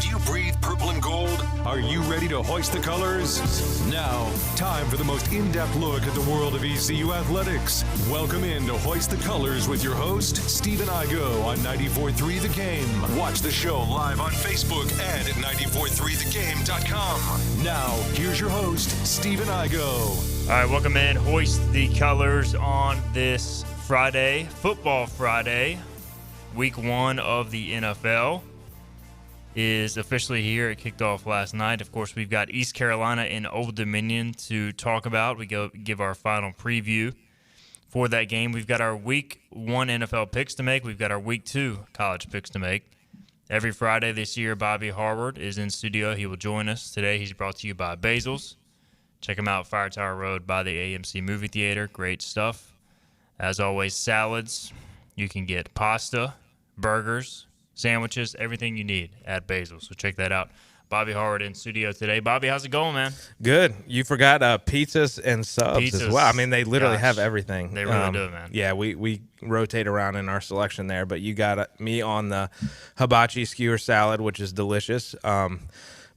Do you breathe purple and gold? Are you ready to hoist the colors? Now, time for the most in-depth look at the world of ECU athletics. Welcome in to Hoist the Colors with your host, Stephen Igo on 94.3 The Game. Watch the show live on Facebook and at 943thegame.com. Now, here's your host, Stephen Igo. All right, welcome in. Hoist the Colors on this Friday, Football Friday. Week 1 of the NFL is officially here. It kicked off last night. Of course, we've got East Carolina in Old Dominion to talk about. We go give our final preview for that game. We've got our Week 1 NFL picks to make. We've got our Week 2 college picks to make. Every Friday this year, Bobby Harward is in studio. He will join us. Today, he's brought to you by Basil's. Check him out, Fire Tower Road by the AMC Movie Theater. Great stuff. As always, salads. You can get pasta, burgers, sandwiches, everything you need at Basil's. So check that out. Bobby Harward in studio today. Bobby, how's it going, man? Good. You forgot pizzas and subs as well. I mean, they literally have everything. They really do, man. Yeah, we rotate around in our selection there, but you got me on the hibachi skewer salad, which is delicious. But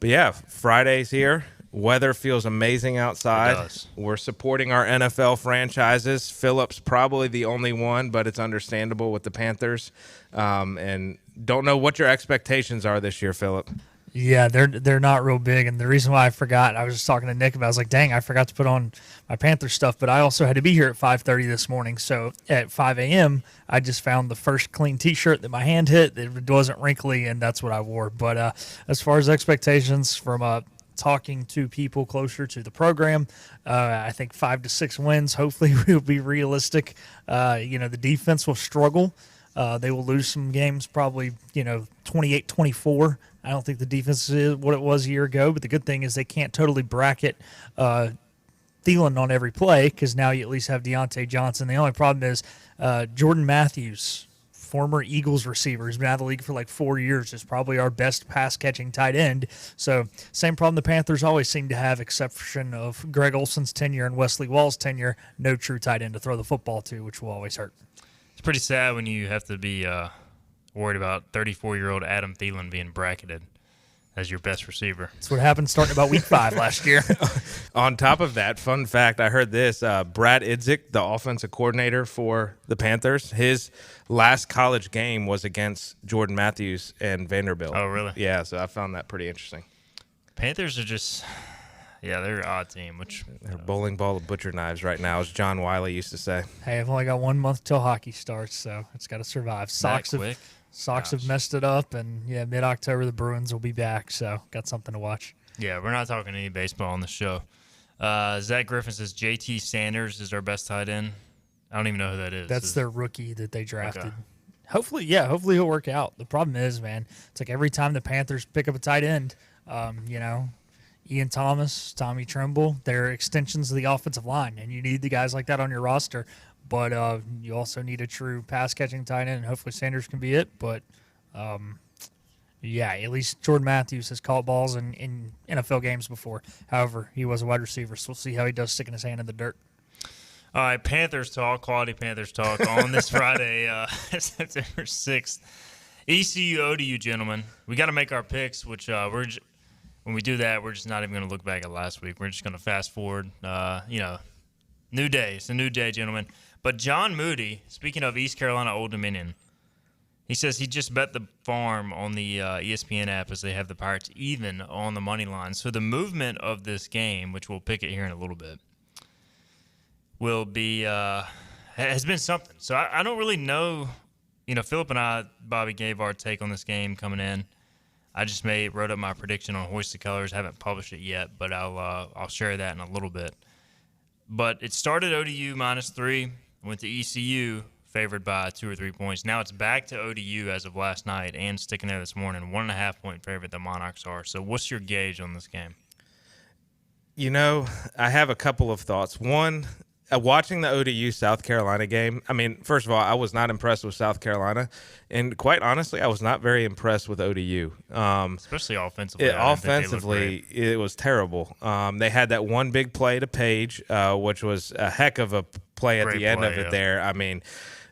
yeah, Friday's here. Weather feels amazing outside. It does. We're supporting our NFL franchises. Phillip's probably the only one, but it's understandable with the Panthers. And don't know what your expectations are this year, Phillip. Yeah, they're not real big, and the reason why I forgot, I was just talking to Nick about it. I was like, dang, I forgot to put on my Panther stuff, but I also had to be here at 5:30 this morning, so at 5 a.m., I just found the first clean T-shirt that my hand hit. It wasn't wrinkly, and that's what I wore. But as far as expectations from talking to people closer to the program, I think 5 to 6 wins. Hopefully, we'll be realistic. The defense will struggle. They will lose some games, probably 28-24. I don't think the defense is what it was a year ago, but the good thing is they can't totally bracket Thielen on every play because now you at least have Deontay Johnson. The only problem is Jordan Matthews, former Eagles receiver, who's been out of the league for like 4 years, is probably our best pass-catching tight end. So same problem the Panthers always seem to have, exception of Greg Olson's tenure and Wesley Wall's tenure, no true tight end to throw the football to, which will always hurt. It's pretty sad when you have to be worried about 34-year-old Adam Thielen being bracketed as your best receiver. That's what happened starting about week 5 last year. On top of that, fun fact, I heard this. Brad Idzik, the offensive coordinator for the Panthers, his last college game was against Jordan Matthews and Vanderbilt. Oh, really? Yeah, so I found that pretty interesting. Panthers are just, they're an odd team. They're a bowling ball of butcher knives right now, as John Wiley used to say. Hey, I've only got 1 month till hockey starts, so it's got to survive. Sox have messed it up, and mid-October the Bruins will be back, so got something to watch. Yeah, we're not talking any baseball on the show. Zach Griffin says JT Sanders is our best tight end. I don't even know who that is. That's their rookie that they drafted. Okay. Hopefully he'll work out. The problem is, man, it's like every time the Panthers pick up a tight end, Ian Thomas, Tommy Tremble, they're extensions of the offensive line, and you need the guys like that on your roster. But you also need a true pass-catching tight end, and hopefully Sanders can be it. But, at least Jordan Matthews has caught balls in NFL games before. However, he was a wide receiver, so we'll see how he does sticking his hand in the dirt. All right, Panthers talk, quality Panthers talk on this Friday, September 6th. ECU-ODU, gentlemen. We got to make our picks, which when we do that, we're just not even going to look back at last week. We're just going to fast forward. New day. It's a new day, gentlemen. But John Moody, speaking of East Carolina Old Dominion, he says he just bet the farm on the ESPN app as they have the Pirates even on the money line. So the movement of this game, which we'll pick it here in a little bit, will be has been something. So I don't really know. Phillip and I, Bobby, gave our take on this game coming in. I just wrote up my prediction on Hoist the Colors. Haven't published it yet, but I'll share that in a little bit. But it started ODU -3, went to ECU, favored by 2 or 3 points. Now it's back to ODU as of last night and sticking there this morning. 1.5-point favorite the Monarchs are. So what's your gauge on this game? I have a couple of thoughts. One, watching the ODU South Carolina game, I mean, first of all, I was not impressed with South Carolina. And quite honestly, I was not very impressed with ODU. Especially offensively. Offensively, it was terrible. They had that one big play to Page, which was a heck of a play at the end of it there. I mean,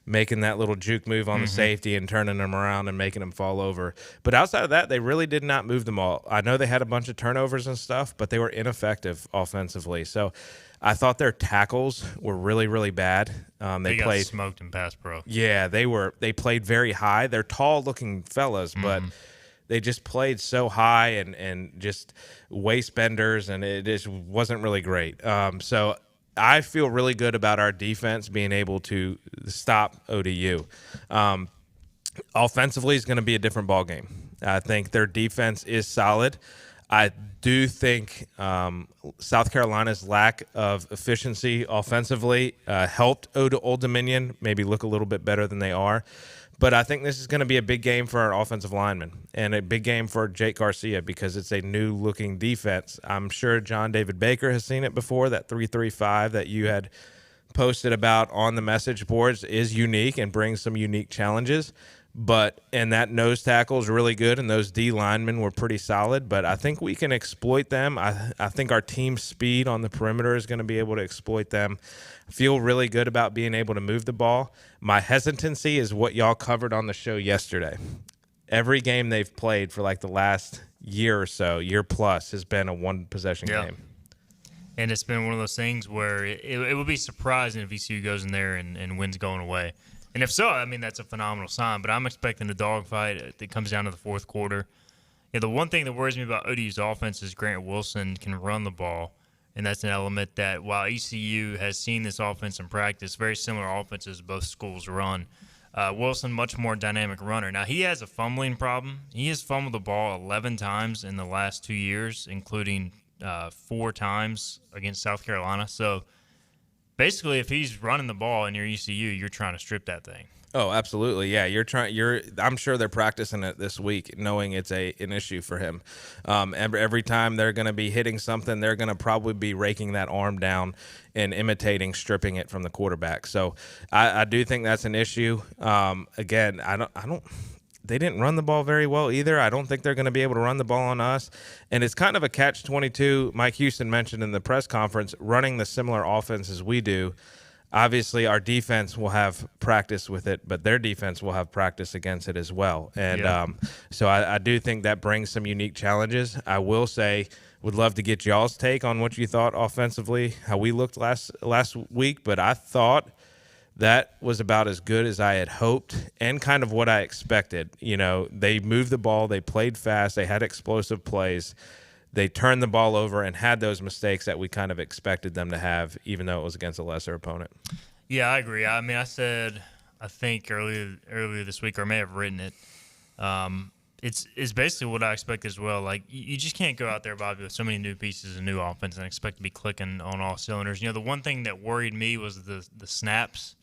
making that little juke move on the safety and turning them around and making them fall over. But outside of that, they really did not move the ball. I know they had a bunch of turnovers and stuff, but they were ineffective offensively. So I thought their tackles were really, really bad. They got played smoked in pass pro. Yeah, they played very high. They're tall-looking fellas, but they just played so high and just waist benders, and it just wasn't really great. So I feel really good about our defense being able to stop ODU. Offensively is going to be a different ball game. I think their defense is solid. I do think South Carolina's lack of efficiency offensively helped Old Dominion maybe look a little bit better than they are. But I think this is going to be a big game for our offensive linemen and a big game for Jake Garcia because it's a new-looking defense. I'm sure John David Baker has seen it before. That 3-3-5 that you had posted about on the message boards is unique and brings some unique challenges. And that nose tackle is really good, and those D linemen were pretty solid. But I think we can exploit them. I think our team speed on the perimeter is going to be able to exploit them. I feel really good about being able to move the ball. My hesitancy is what y'all covered on the show yesterday. Every game they've played for like the last year or so, year plus, has been a one-possession game. And it's been one of those things where it would be surprising if ECU goes in there and wins going away. And if so, I mean, that's a phenomenal sign. But I'm expecting a dogfight that comes down to the fourth quarter. Yeah, the one thing that worries me about ODU's offense is Grant Wilson can run the ball. And that's an element that while ECU has seen this offense in practice, very similar offenses both schools run, Wilson, much more dynamic runner. Now, he has a fumbling problem. He has fumbled the ball 11 times in the last 2 years, including 4 times against South Carolina. So, basically, if he's running the ball in your ECU, you're trying to strip that thing. Oh, absolutely. Yeah, I'm sure they're practicing it this week, knowing it's an issue for him. Every time they're going to be hitting something, they're going to probably be raking that arm down and imitating stripping it from the quarterback. So I do think that's an issue. Again, they didn't run the ball very well either. I don't think they're going to be able to run the ball on us. And it's kind of a catch-22. Mike Houston mentioned in the press conference, running the similar offense as we do. Obviously, our defense will have practice with it, but their defense will have practice against it as well. And so I do think that brings some unique challenges. I will say, would love to get y'all's take on what you thought offensively, how we looked last week. But I thought that was about as good as I had hoped and kind of what I expected. You know, they moved the ball, they played fast, they had explosive plays. They turned the ball over and had those mistakes that we kind of expected them to have, even though it was against a lesser opponent. Yeah, I agree. I mean, I think earlier this week, or I may have written it. It's basically what I expect as well. Like, you just can't go out there, Bobby, with so many new pieces and new offense and expect to be clicking on all cylinders. You know, the one thing that worried me was the snaps.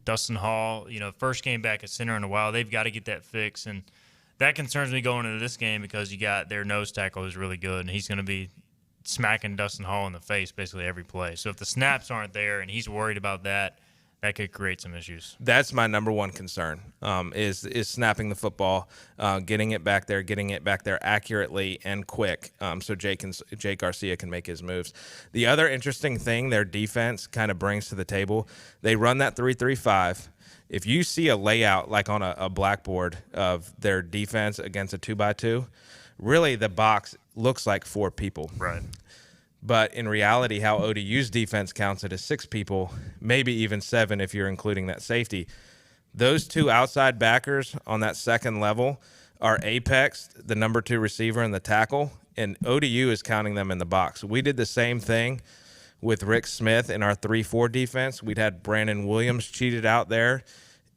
Dustin Hall, first game back at center in a while. They've got to get that fixed, and that concerns me going into this game because you got their nose tackle who's really good, and he's going to be smacking Dustin Hall in the face basically every play. So if the snaps aren't there and he's worried about that, that could create some issues. That's my number one concern, is snapping the football, getting it back there accurately and quick, so Jake Garcia can make his moves. The other interesting thing their defense kind of brings to the table, they run that 3-3-5. If you see a layout like on a blackboard of their defense against a 2x2, really the box looks like 4 people. Right. But in reality, how ODU's defense counts it as 6 people, maybe even 7 if you're including that safety. Those 2 outside backers on that second level are apex, the number 2 receiver, and the tackle, and ODU is counting them in the box. We did the same thing with Rick Smith in our 3-4 defense. We'd had Brandon Williams cheated out there,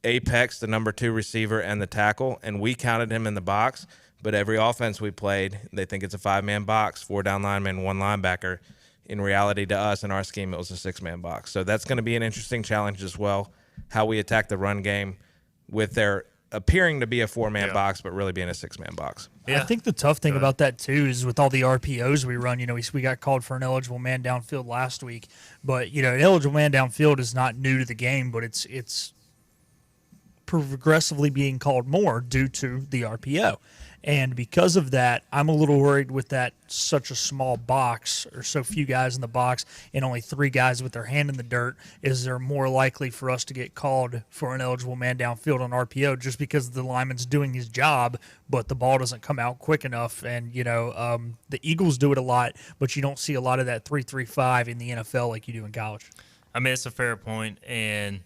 apex, the number 2 receiver, and the tackle, and we counted him in the box. But every offense we played, they think it's a 5-man box, 4 down linemen, 1 linebacker. In reality, to us, in our scheme, it was a 6-man box. So that's going to be an interesting challenge as well, how we attack the run game with their appearing to be a 4-man box, but really being a 6-man box. Yeah. I think the tough thing about that, too, is with all the RPOs we run, we got called for an eligible man downfield last week. But, an eligible man downfield is not new to the game, but it's progressively being called more due to the RPO. And because of that, I'm a little worried with that such a small box or so few guys in the box and only 3 guys with their hand in the dirt. Is there more likely for us to get called for an eligible man downfield on RPO just because the lineman's doing his job, but the ball doesn't come out quick enough? And, the Eagles do it a lot, but you don't see a lot of that 3-3-5 in the NFL like you do in college. I mean, it's a fair point, and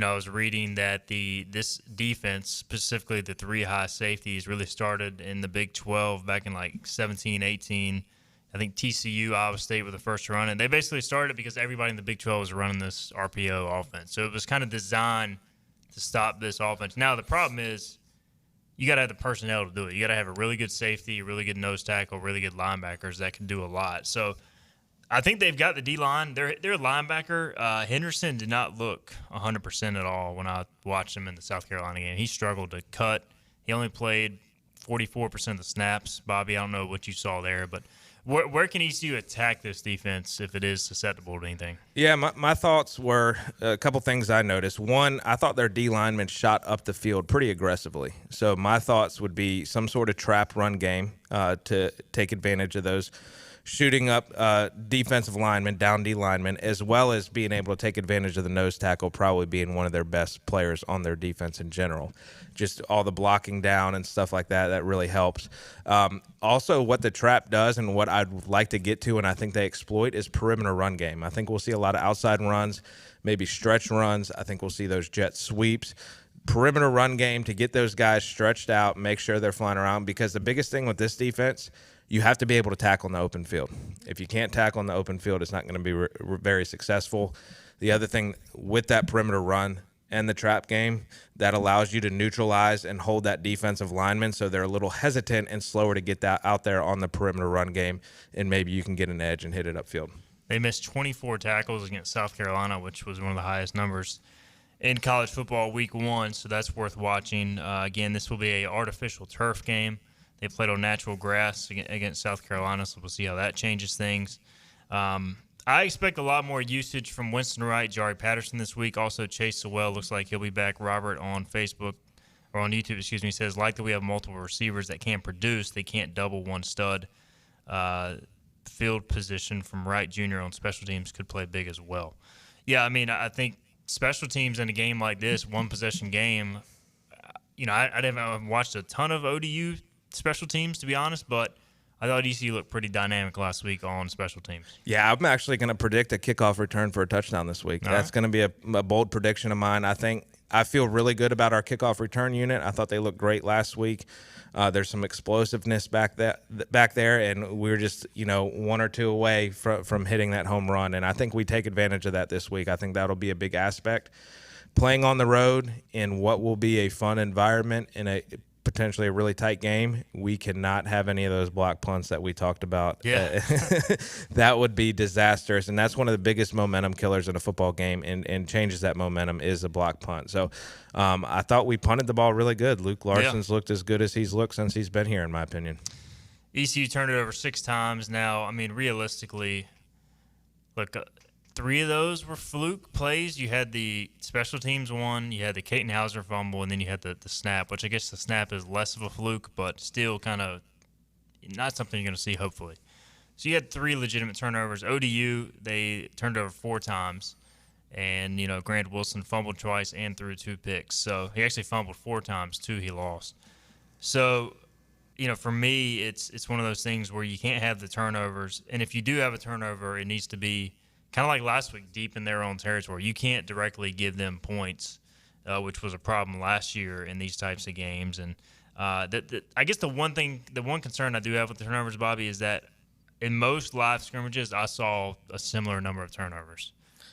I was reading that this defense, specifically the 3 high safeties, really started in the Big 12 back in like 17, 18. I think TCU, Iowa State were the first to run it. They basically started because everybody in the Big 12 was running this RPO offense. So it was kind of designed to stop this offense. Now, the problem is you got to have the personnel to do it. You got to have a really good safety, a really good nose tackle, really good linebackers that can do a lot. So I think they've got the D-line. Their linebacker, Henderson, did not look 100% at all when I watched him in the South Carolina game. He struggled to cut. He only played 44% of the snaps. Bobby, I don't know what you saw there, but where can ECU attack this defense if it is susceptible to anything? Yeah, my thoughts were a couple things I noticed. One, I thought their D linemen shot up the field pretty aggressively. So my thoughts would be some sort of trap run game to take advantage of those shooting up defensive linemen, down D linemen, as well as being able to take advantage of the nose tackle, probably being one of their best players on their defense in general. Just all the blocking down and stuff like that really helps. Also, what the trap does and what I'd like to get to, and I think they exploit, is perimeter run game. I think we'll see a lot of outside runs, maybe stretch runs. I think we'll see those jet sweeps. Perimeter run game to get those guys stretched out, make sure they're flying around, because the biggest thing with this defense, you have to be able to tackle in the open field. If you can't tackle in the open field, it's not going to be very successful. The other thing with that perimeter run and the trap game, that allows you to neutralize and hold that defensive lineman so they're a little hesitant and slower to get that out there on the perimeter run game, and maybe you can get an edge and hit it upfield. They missed 24 tackles against South Carolina, which was one of the highest numbers in college football week 1, so that's worth watching. Again, this will be an artificial turf game. They played on natural grass against South Carolina, so we'll see how that changes things. I expect a lot more usage from Winston Wright, Jari Patterson this week. Also, Chase Sewell looks like he'll be back. Robert on Facebook, or on YouTube, says, like that we have multiple receivers that can produce. They can't double one stud. Field position from Wright Jr. on special teams could play big as well. Yeah, I mean, I think special teams in a game like this, one-possession game, I haven't watched a ton of ODU special teams, to be honest, but I thought ECU looked pretty dynamic last week on special teams. Yeah, I'm actually going to predict a kickoff return for a touchdown this week. That's going to be a bold prediction of mine. I feel really good about our kickoff return unit. I thought they looked great last week. There's some explosiveness back there, and we're just 1 or 2 away from hitting that home run, and I think we take advantage of that this week. I think that'll be a big aspect. Playing on the road in what will be a fun environment in a potentially a really tight game, we cannot have any of those block punts that we talked about. Yeah. That would be disastrous, and that's one of the biggest momentum killers in a football game, and changes that momentum is a block punt. So I thought we punted the ball really good. Luke Larson's looked as good as he's looked since he's been here, in my opinion. ECU turned it over 6 times now. I mean, realistically, look, 3 of those were fluke plays. You had the special teams one, you had the Caton Hauser fumble, and then you had the snap, which I guess the snap is less of a fluke, but still kind of not something you're going to see, hopefully. So you had 3 legitimate turnovers. ODU, they turned over 4 times, and, Grant Wilson fumbled twice and threw 2 picks. So he actually fumbled 4 times, 2 he lost. So, for me, it's one of those things where you can't have the turnovers, and if you do have a turnover, it needs to be kind of like last week, deep in their own territory. You can't directly give them points, which was a problem last year in these types of games. And I guess the one concern I do have with the turnovers, Bobby, is that in most live scrimmages, I saw a similar number of turnovers.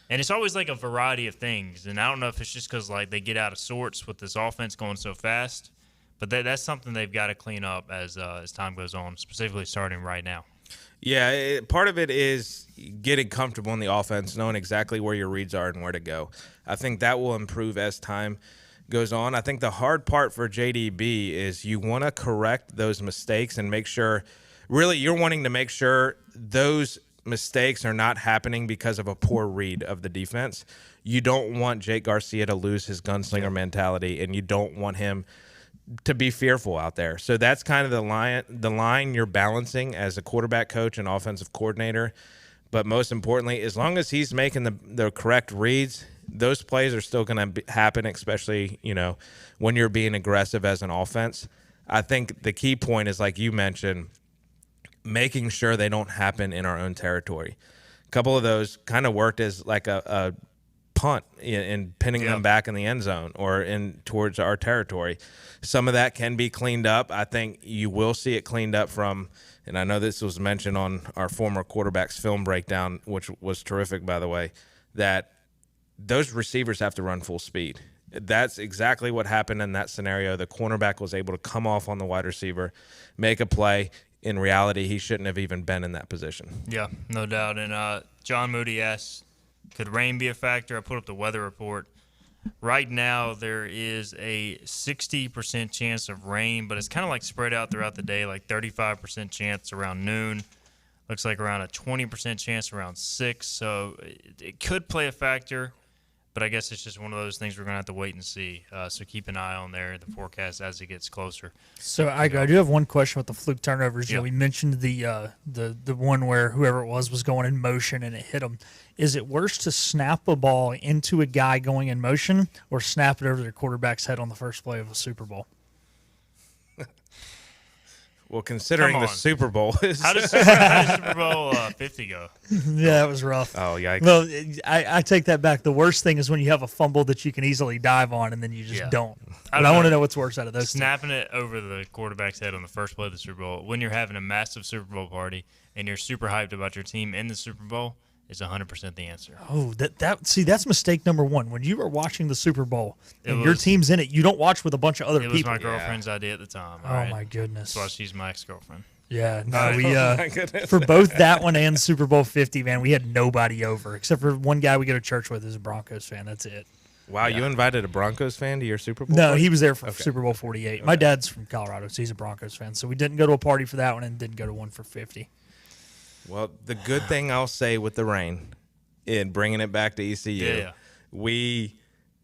And it's always like a variety of things. And I don't know if it's just because they get out of sorts with this offense going so fast, but that's something they've got to clean up as time goes on, specifically starting right now. Yeah, part of it is getting comfortable in the offense, knowing exactly where your reads are and where to go. I think that will improve as time goes on. I think the hard part for JDB is you want to correct those mistakes and make sure – really you're wanting to make sure those mistakes are not happening because of a poor read of the defense. You don't want Jake Garcia to lose his gunslinger mentality, and you don't want him to be fearful out there. So that's kind of the line you're balancing as a quarterback coach and offensive coordinator. But most importantly, as long as he's making the correct reads, those plays are still going to happen, especially, when you're being aggressive as an offense. I think the key point is, like you mentioned, making sure they don't happen in our own territory. A couple of those kind of worked as like a punt in pinning them back in the end zone or in towards our territory. Some of that can be cleaned up. I think you will see it cleaned up from, and I know this was mentioned on our former quarterback's film breakdown, which was terrific, by the way, that those receivers have to run full speed. That's exactly what happened in that scenario. The cornerback was able to come off on the wide receiver, make a play. In reality, he shouldn't have even been in that position. Yeah, no doubt. And John Moody asked, could rain be a factor? I put up the weather report. Right now, there is a 60% chance of rain, but it's kind of like spread out throughout the day, like 35% chance around noon. Looks like around a 20% chance around 6. So it could play a factor, but I guess it's just one of those things we're going to have to wait and see. So keep an eye on the forecast as it gets closer. So I do have one question with the fluke turnovers. Yeah. We mentioned the one where whoever it was going in motion and it hit them. Is it worse to snap a ball into a guy going in motion or snap it over their quarterback's head on the first play of a Super Bowl? Well, considering the Super Bowl is How does Super Bowl 50 go? Yeah, it was rough. Oh, yikes. Well, I take that back. The worst thing is when you have a fumble that you can easily dive on and then you just don't. But I want to know what's worse out of those two. Snapping it over the quarterback's head on the first play of the Super Bowl when you're having a massive Super Bowl party and you're super hyped about your team in the Super Bowl is 100% the answer. Oh, that's mistake number one. When you are watching the Super Bowl and your team's in it, you don't watch with a bunch of other people. It was my girlfriend's idea at the time. Oh, my goodness. That's why she's my ex-girlfriend. Yeah, no, we for both that one and Super Bowl 50, man, we had nobody over except for one guy we go to church with who's a Broncos fan. That's it. Wow, you invited a Broncos fan to your Super Bowl? No, party? he was there for Super Bowl 48. My dad's from Colorado, so he's a Broncos fan. So we didn't go to a party for that one and didn't go to one for 50. Well, the good thing I'll say with the rain, in bringing it back to ECU, we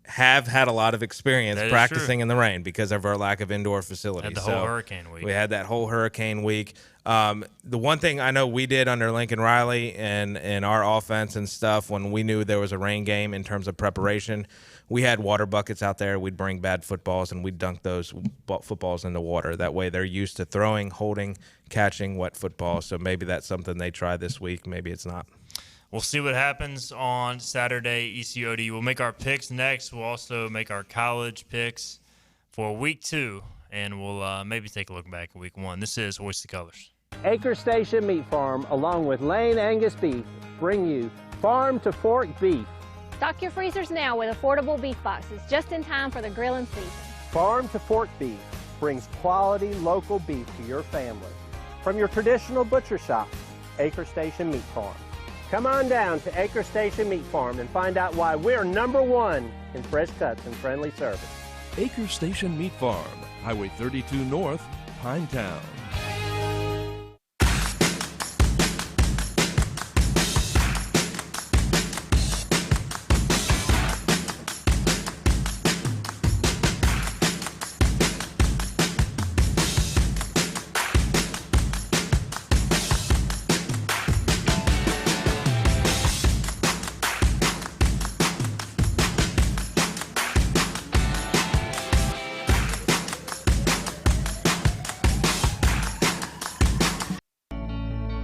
have had a lot of experience practicing in the rain because of our lack of indoor facilities. Had the whole hurricane week. We had that whole hurricane week. The one thing I know we did under Lincoln Riley and our offense and stuff when we knew there was a rain game in terms of preparation, we had water buckets out there. We'd bring bad footballs and we'd dunk those footballs in the water. That way they're used to throwing, holding, catching wet footballs. So maybe that's something they try this week. Maybe it's not. We'll see what happens on Saturday, ECU-ODU. We'll make our picks next. We'll also make our college picks for week 2, and we'll maybe take a look back at week 1. This is Hoist the Colors. Acre Station Meat Farm, along with Lane Angus Beef, bring you Farm to Fork Beef. Stock your freezers now with affordable beef boxes, just in time for the grilling season. Farm to Fork Beef brings quality local beef to your family. From your traditional butcher shop, Acre Station Meat Farm. Come on down to Acre Station Meat Farm and find out why we're #1 in fresh cuts and friendly service. Acre Station Meat Farm, Highway 32 North, Pinetown.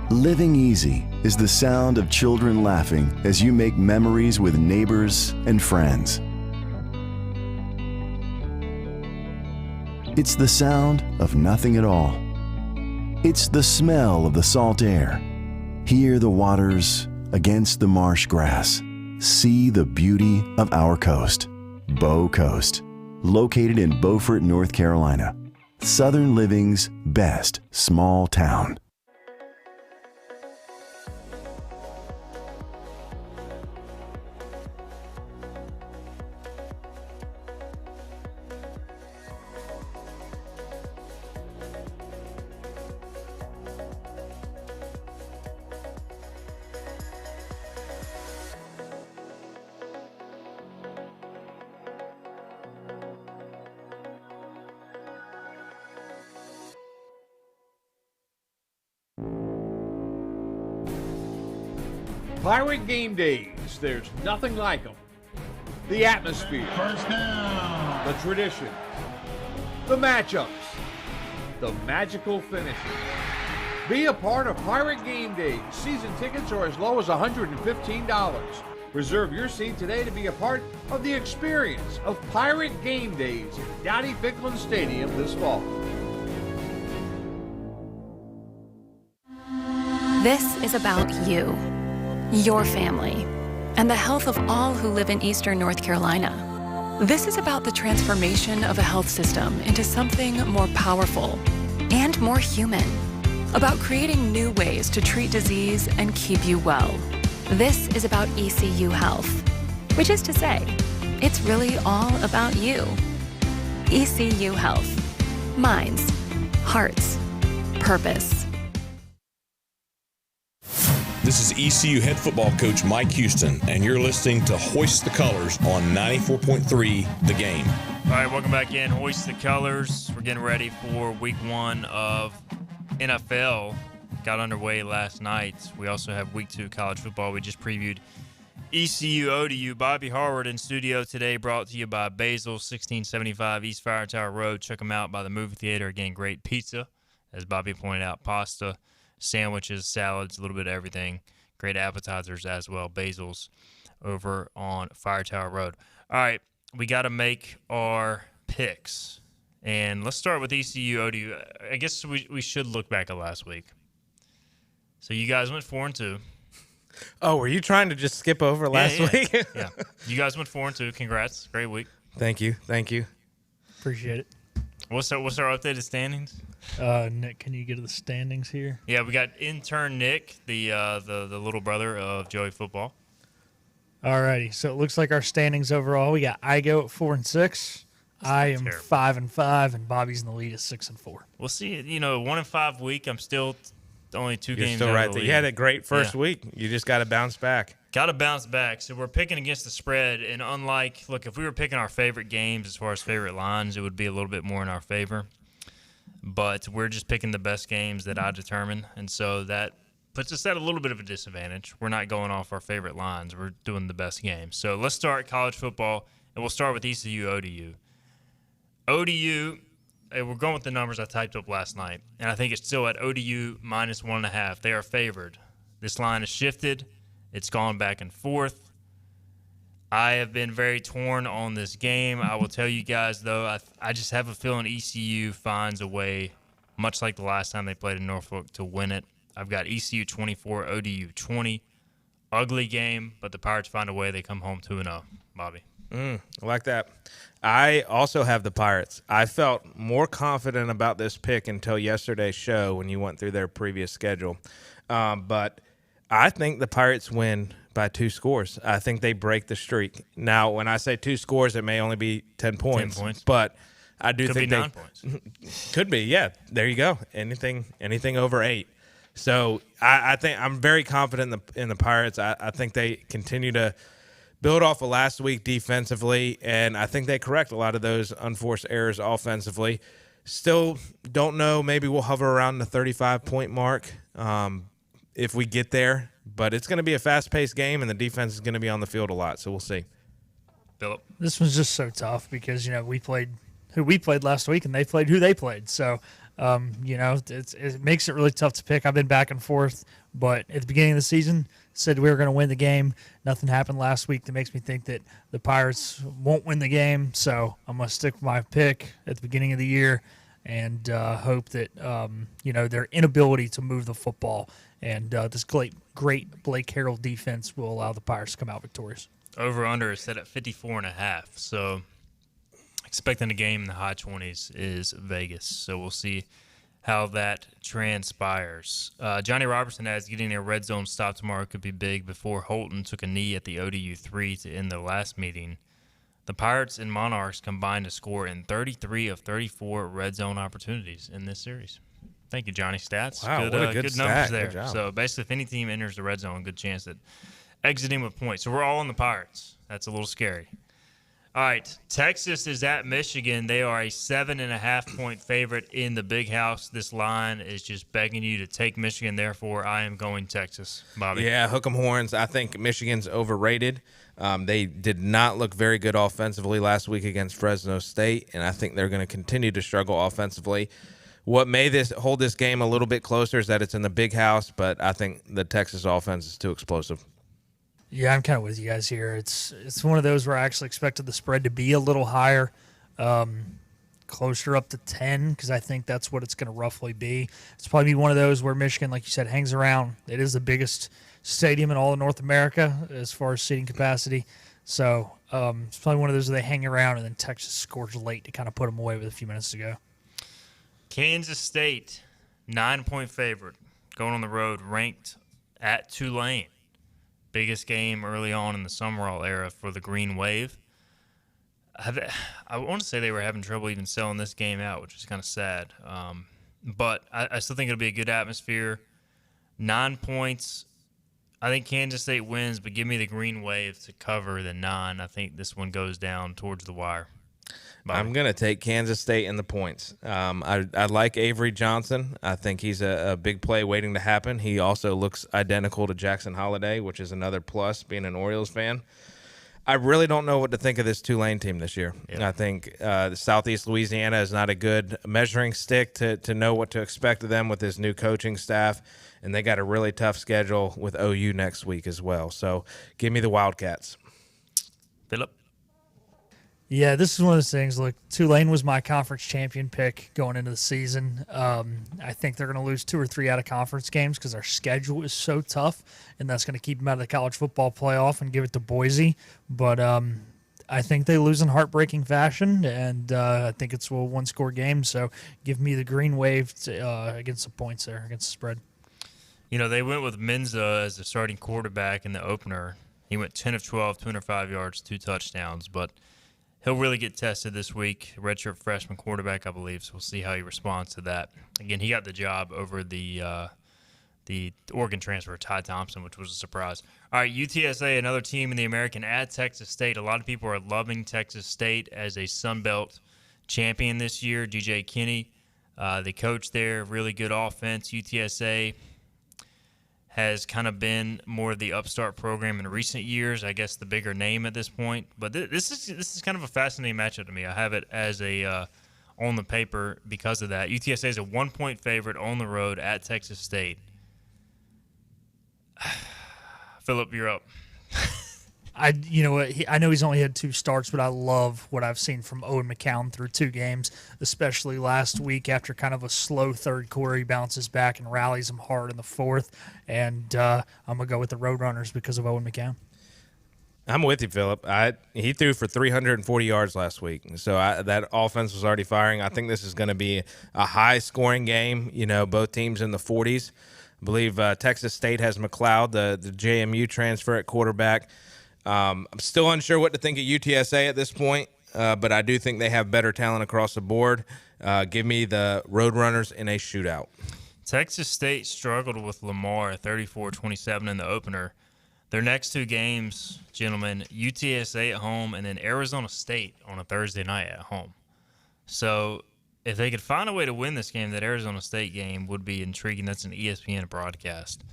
Living easy is the sound of children laughing as you make memories with neighbors and friends. It's the sound of nothing at all. It's the smell of the salt air. Hear the waters against the marsh grass. See the beauty of our coast. Bow Coast, located in Beaufort, North Carolina. Southern Living's best small town. Pirate game days, there's nothing like them. The atmosphere, First down, the tradition, the matchups, the magical finishes. Be a part of Pirate Game Days. Season tickets are as low as $115. Reserve your seat today to be a part of the experience of Pirate Game Days at Dowdy Ficklen Stadium this fall. This is about you, your family, and the health of all who live in Eastern North Carolina. This is about the transformation of a health system into something more powerful and more human. About creating new ways to treat disease and keep you well. This is about ECU Health, which is to say, it's really all about you. ECU Health. Minds, hearts, purpose. This is ECU head football coach Mike Houston, and you're listening to Hoist the Colors on 94.3 The Game. All right, welcome back in. Hoist the Colors. We're getting ready for week 1 of NFL. Got underway last night. We also have week 2 college football. We just previewed ECU-ODU. Bobby Harward in studio today, brought to you by Basil, 1675 East Fire Tower Road. Check them out by the movie theater. Again, great pizza, as Bobby pointed out, pasta, sandwiches, salads, a little bit of everything. Great appetizers as well. Basil's over on Fire Tower Road. All right, we got to make our picks. And let's start with ECU-ODU. I guess we should look back at last week. So you guys went 4-2. Oh, were you trying to just skip over last week? Yeah. You guys went 4-2. Congrats. Great week. Thank you. Appreciate it. What's our updated standings? Nick, can you get to the standings here? Yeah, we got intern Nick, the little brother of Joey Football. Alrighty, so it looks like our standings overall. We got Igo at 4-6. I am 5-5, and Bobby's in the lead at 6-4. We'll see. 1-5 week. I'm still only 2 games. You're still right there. You had a great first week. You just got to bounce back. Got to bounce back. So we're picking against the spread, and if we were picking our favorite games as far as favorite lines, it would be a little bit more in our favor. But we're just picking the best games that I determine, and so that puts us at a little bit of a disadvantage. We're not going off our favorite lines. We're doing the best games. So let's start college football, and we'll start with ECU-ODU. ODU, we're going with the numbers I typed up last night, and I think it's still at ODU minus 1.5. They are favored. This line has shifted. It's gone back and forth. I have been very torn on this game. I will tell you guys, though, I just have a feeling ECU finds a way, much like the last time they played in Norfolk, to win it. I've got ECU 24, ODU 20. Ugly game, but the Pirates find a way. They come home 2-0. Bobby. I like that. I also have the Pirates. I felt more confident about this pick until yesterday's show when you went through their previous schedule. But I think the Pirates win by 2 scores. I think they break the streak. Now, when I say 2 scores, it may only be 10 points. 10 points. But I do Could think be 9 points. Could be, yeah. There you go. Anything over 8. So I think I'm very confident in the Pirates. I think they continue to build off of last week defensively, and I think they correct a lot of those unforced errors offensively. Still don't know. Maybe we'll hover around the 35-point mark if we get there. But it's going to be a fast-paced game, and the defense is going to be on the field a lot, so we'll see. Philip? This was just so tough because, we played who we played last week, and they played who they played. So, it makes it really tough to pick. I've been back and forth, but at the beginning of the season, said we were going to win the game. Nothing happened last week that makes me think that the Pirates won't win the game. So I'm going to stick with my pick at the beginning of the year and hope that, their inability to move the football and this great Blake Harrell defense will allow the Pirates to come out victorious. Over-under is set at 54.5. So expecting a game in the high 20s is Vegas. So we'll see how that transpires. Johnny Robertson adds getting a red zone stop tomorrow could be big before Holton took a knee at the ODU 3 to end the last meeting. The Pirates and Monarchs combined to score in 33 of 34 red zone opportunities in this series. Thank you, Johnny. Stats. Wow, what a good numbers stat. there. Good job. So basically, if any team enters the red zone, good chance at exiting with points. So we're all on the Pirates. That's a little scary. All right, Texas is at Michigan. They are a 7.5-point favorite in the Big House. This line is just begging you to take Michigan. Therefore, I am going Texas. Bobby. Yeah, hook 'em horns. I think Michigan's overrated. They did not look very good offensively last week against Fresno State, and I think they're going to continue to struggle offensively. What may hold this game a little bit closer is that it's in the Big House, but I think the Texas offense is too explosive. Yeah, I'm kind of with you guys here. It's one of those where I actually expected the spread to be a little higher, closer up to 10, because I think that's what it's going to roughly be. It's probably one of those where Michigan, like you said, hangs around. It is the biggest stadium in all of North America as far as seating capacity. So it's probably one of those where they hang around, and then Texas scores late to kind of put them away with a few minutes to go. Kansas State, 9-point favorite, going on the road, ranked at Tulane. Biggest game early on in the Summerall era for the Green Wave. I want to say they were having trouble even selling this game out, which is kind of sad. But I still think it'll be a good atmosphere. 9 points. I think Kansas State wins, but give me the Green Wave to cover the 9. I think this one goes down towards the wire. Bobby. I'm going to take Kansas State in the points. I like Avery Johnson. I think he's a big play waiting to happen. He also looks identical to Jackson Holliday, which is another plus, being an Orioles fan. I really don't know what to think of this Tulane team this year. Yeah. I think Southeast Louisiana is not a good measuring stick to know what to expect of them with this new coaching staff, and they got a really tough schedule with OU next week as well. So give me the Wildcats. Philip? Yeah, this is one of those things. Look, Tulane was my conference champion pick going into the season. I think they're going to lose 2 or 3 out of conference games because our schedule is so tough, and that's going to keep them out of the college football playoff and give it to Boise. But I think they lose in heartbreaking fashion, and I think it's a one-score game. So give me the Green Wave against the points there, against the spread. You know, they went with Menza as the starting quarterback in the opener. He went 10 of 12, 205 yards, 2 touchdowns, but he'll really get tested this week. Redshirt freshman quarterback, I believe, so we'll see how he responds to that. Again, he got the job over the Oregon transfer, Ty Thompson, which was a surprise. All right, UTSA, another team in the American at Texas State. A lot of people are loving Texas State as a Sun Belt champion this year. DJ Kinney, the coach there, really good offense. UTSA has kind of been more of the upstart program in recent years, I guess the bigger name at this point. But this is kind of a fascinating matchup to me. I have it as a on the paper because of that. UTSA is a 1-point favorite on the road at Texas State. Philip, you're up. I know he's only had 2 starts, but I love what I've seen from Owen McCown through 2 games, especially last week after kind of a slow third quarter. He bounces back and rallies them hard in the 4th, and I'm going to go with the Roadrunners because of Owen McCown. I'm with you, Philip. He threw for 340 yards last week, so that offense was already firing. I think this is going to be a high-scoring game, both teams in the 40s. I believe Texas State has McLeod, the JMU transfer at quarterback. I'm still unsure what to think of UTSA at this point, but I do think they have better talent across the board. Give me the Roadrunners in a shootout. Texas State struggled with Lamar 34-27 in the opener. Their next 2 games, gentlemen, UTSA at home and then Arizona State on a Thursday night at home. So if they could find a way to win this game, that Arizona State game would be intriguing. That's an ESPN broadcast.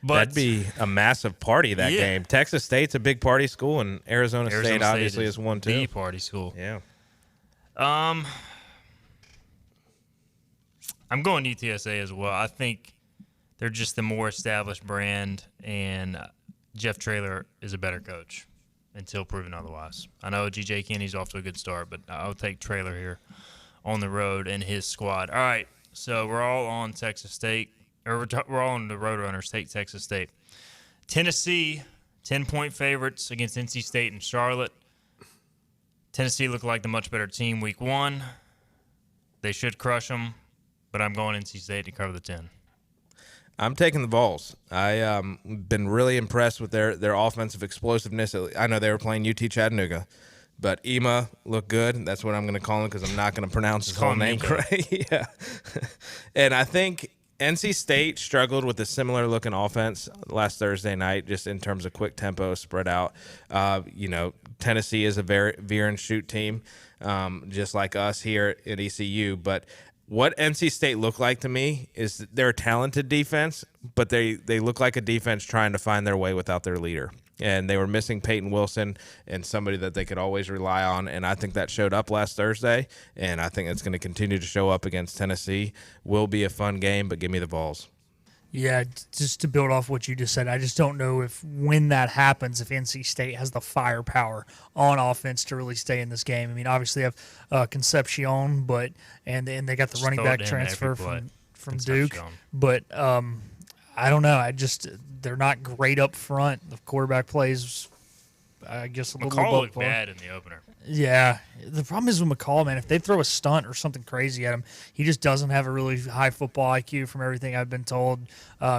But that'd be a massive party, that game. Texas State's a big party school, and Arizona State obviously is one, too. The party school. Yeah. I'm going UTSA as well. I think they're just the more established brand, and Jeff Traylor is a better coach until proven otherwise. I know G.J. Kinney's off to a good start, but I'll take Traylor here on the road and his squad. All right, so we're all on Texas State. Or we're all on the Roadrunners, take Texas State. Tennessee, 10-point favorites against NC State and Charlotte. Tennessee looked like the much better team week 1. They should crush them, but I'm going NC State to cover the 10. I'm taking the Vols. I've been really impressed with their offensive explosiveness. I know they were playing UT Chattanooga, but Ema looked good. That's what I'm going to call him because I'm not going to pronounce his whole name correct. Yeah. And I think NC State struggled with a similar looking offense last Thursday night, just in terms of quick tempo spread out. Tennessee is a very veer and shoot team, just like us here at ECU. But what NC State looked like to me is they're a talented defense, but they look like a defense trying to find their way without their leader. And they were missing Peyton Wilson and somebody that they could always rely on. And I think that showed up last Thursday, and I think it's going to continue to show up against Tennessee. Will be a fun game, but give me the Vols. Yeah, just to build off what you just said, I just don't know if when that happens, if NC State has the firepower on offense to really stay in this game. I mean, obviously they have Concepcion, and they got the Just running throw it back in transfer every play. from Duke. Concepcion. But I don't know. They're not great up front. The quarterback plays, I guess, a little McCall above looked par. bad in the opener. Yeah. The problem is with McCall, man, if they throw a stunt or something crazy at him, he just doesn't have a really high football IQ from everything I've been told.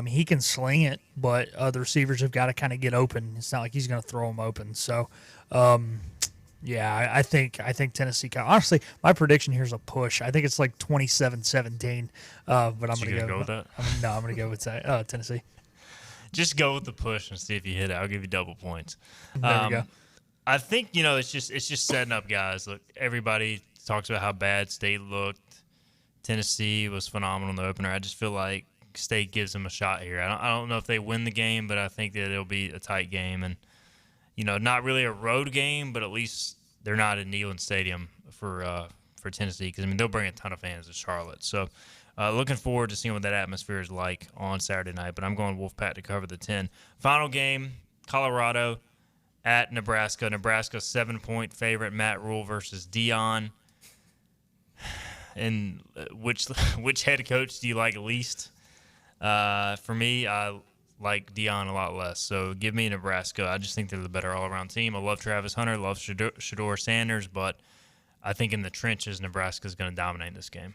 He can sling it, but the receivers have got to kind of get open. It's not like he's going to throw them open. So, I think Tennessee. Honestly, my prediction here is a push. I think it's like 27-17. But I'm going to go with that. I'm going to go with Tennessee. Just go with the push and see if you hit it. I'll give you double points. There we go. I think it's just setting up guys. Look, everybody talks about how bad State looked. Tennessee was phenomenal in the opener. I just feel like State gives them a shot here. I don't know if they win the game, but I think that it'll be a tight game and not really a road game, but at least they're not in Neyland Stadium for Tennessee because they'll bring a ton of fans to Charlotte. So looking forward to seeing what that atmosphere is like on Saturday night. But I'm going Wolfpack to cover the 10. Final game: Colorado at Nebraska. Nebraska 7-point favorite. Matt Rule versus Dion. And which head coach do you like least? For me, I like Dion a lot less. So give me Nebraska. I just think they're the better all-around team. I love Travis Hunter, love Shedeur Sanders, but I think in the trenches, Nebraska's going to dominate this game.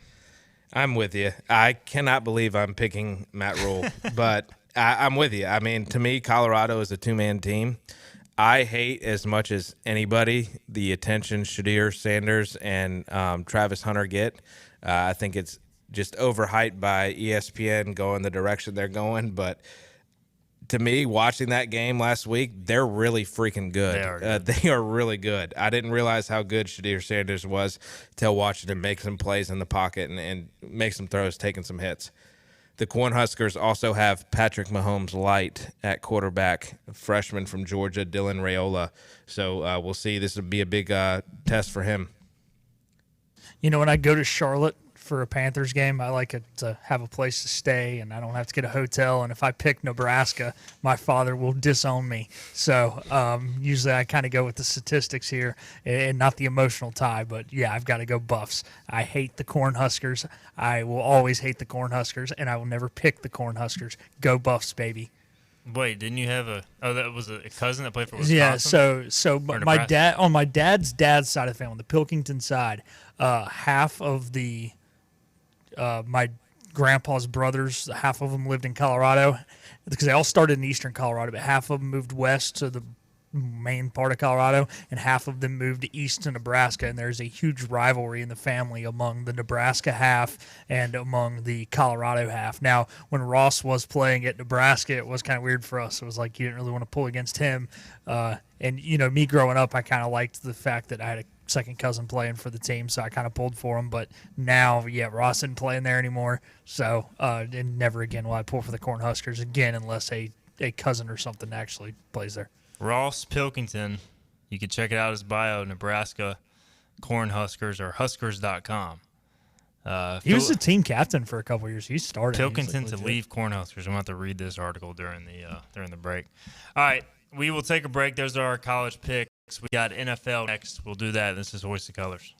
I'm with you. I cannot believe I'm picking Matt Rule, but I'm with you. I mean, to me, Colorado is a two-man team. I hate as much as anybody the attention Shedeur Sanders and Travis Hunter get. I think it's just overhyped by ESPN going the direction they're going. But to me, watching that game last week, they're really freaking good. They are really good. I didn't realize how good Shedeur Sanders was till watching him make some plays in the pocket and make some throws, taking some hits. The Cornhuskers also have Patrick Mahomes Light at quarterback, freshman from Georgia, Dylan Raiola. So we'll see. This will be a big test for him. When I go to Charlotte for a Panthers game, I like it to have a place to stay, and I don't have to get a hotel. And if I pick Nebraska, my father will disown me. So usually I kind of go with the statistics here and not the emotional tie. But, yeah, I've got to go Buffs. I hate the Cornhuskers. I will always hate the Cornhuskers, and I will never pick the Cornhuskers. Go Buffs, baby. Wait, didn't you have that was a cousin that played for Wisconsin? Yeah, so my dad, on my dad's side of the family, the Pilkington side, half of the my grandpa's brothers, half of them lived in Colorado because they all started in eastern Colorado, but half of them moved west to the main part of Colorado, and half of them moved east to Nebraska, and there's a huge rivalry in the family among the Nebraska half and among the Colorado half. Now, when Ross was playing at Nebraska, it was kind of weird for us. It was like you didn't really want to pull against him. And, me growing up, I kind of liked the fact that I had a second cousin playing for the team, so I kind of pulled for him. But now, Ross isn't playing there anymore, so and never again will I pull for the Cornhuskers again unless a cousin or something actually plays there. Ross Pilkington, you can check it out his bio, Nebraska Cornhuskers or Huskers.com. He was the team captain for a couple of years. He started. Pilkington to leave Cornhuskers. I'm going to have to read this article during the break. All right, we will take a break. Those are our college picks. We got NFL next. We'll do that. This is Hoist the Colors.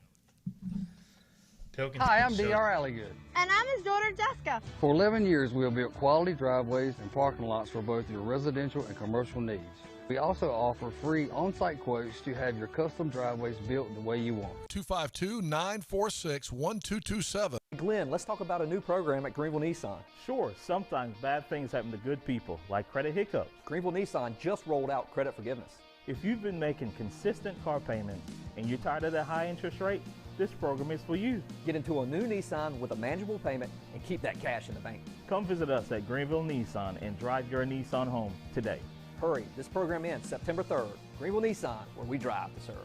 Hi, I'm D.R. Alligood. And I'm his daughter, Jessica. For 11 years, we have built quality driveways and parking lots for both your residential and commercial needs. We also offer free on-site quotes to have your custom driveways built the way you want. 252-946-1227. Glenn, let's talk about a new program at Greenville Nissan. Sure, sometimes bad things happen to good people, like credit hiccups. Greenville Nissan just rolled out credit forgiveness. If you've been making consistent car payments and you're tired of that high interest rate, This program is for you. Get into a new Nissan with a manageable payment and keep that cash in the bank. Come visit us at Greenville Nissan and drive your Nissan home today. Hurry, this program ends September 3rd. Greenville Nissan, where we drive to serve.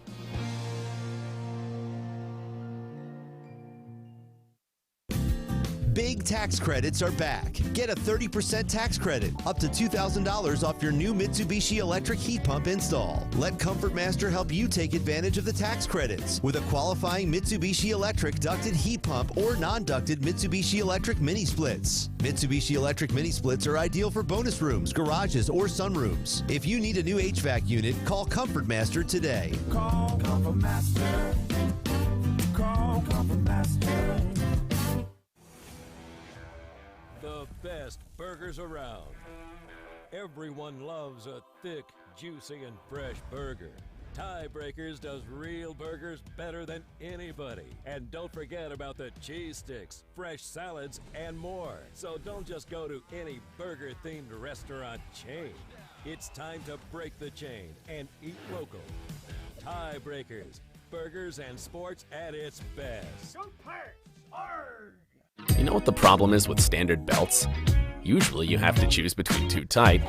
Big tax credits are back. Get a 30% tax credit, up to $2,000 off your new Mitsubishi electric heat pump install. Let Comfort Master help you take advantage of the tax credits with a qualifying Mitsubishi electric ducted heat pump or non-ducted Mitsubishi electric mini splits. Mitsubishi electric mini splits are ideal for bonus rooms, garages, or sunrooms. If you need a new HVAC unit, call Comfort Master today. Call Comfort Master. Call Comfort Master. The best burgers around. Everyone loves a thick, juicy, and fresh burger. Tiebreakers does real burgers better than anybody. And don't forget about the cheese sticks, fresh salads, and more. So don't just go to any burger-themed restaurant chain. It's time to break the chain and eat local. Tiebreakers, burgers and sports at its best. Go Pirates! Arg! You know what the problem is with standard belts? Usually you have to choose between too tight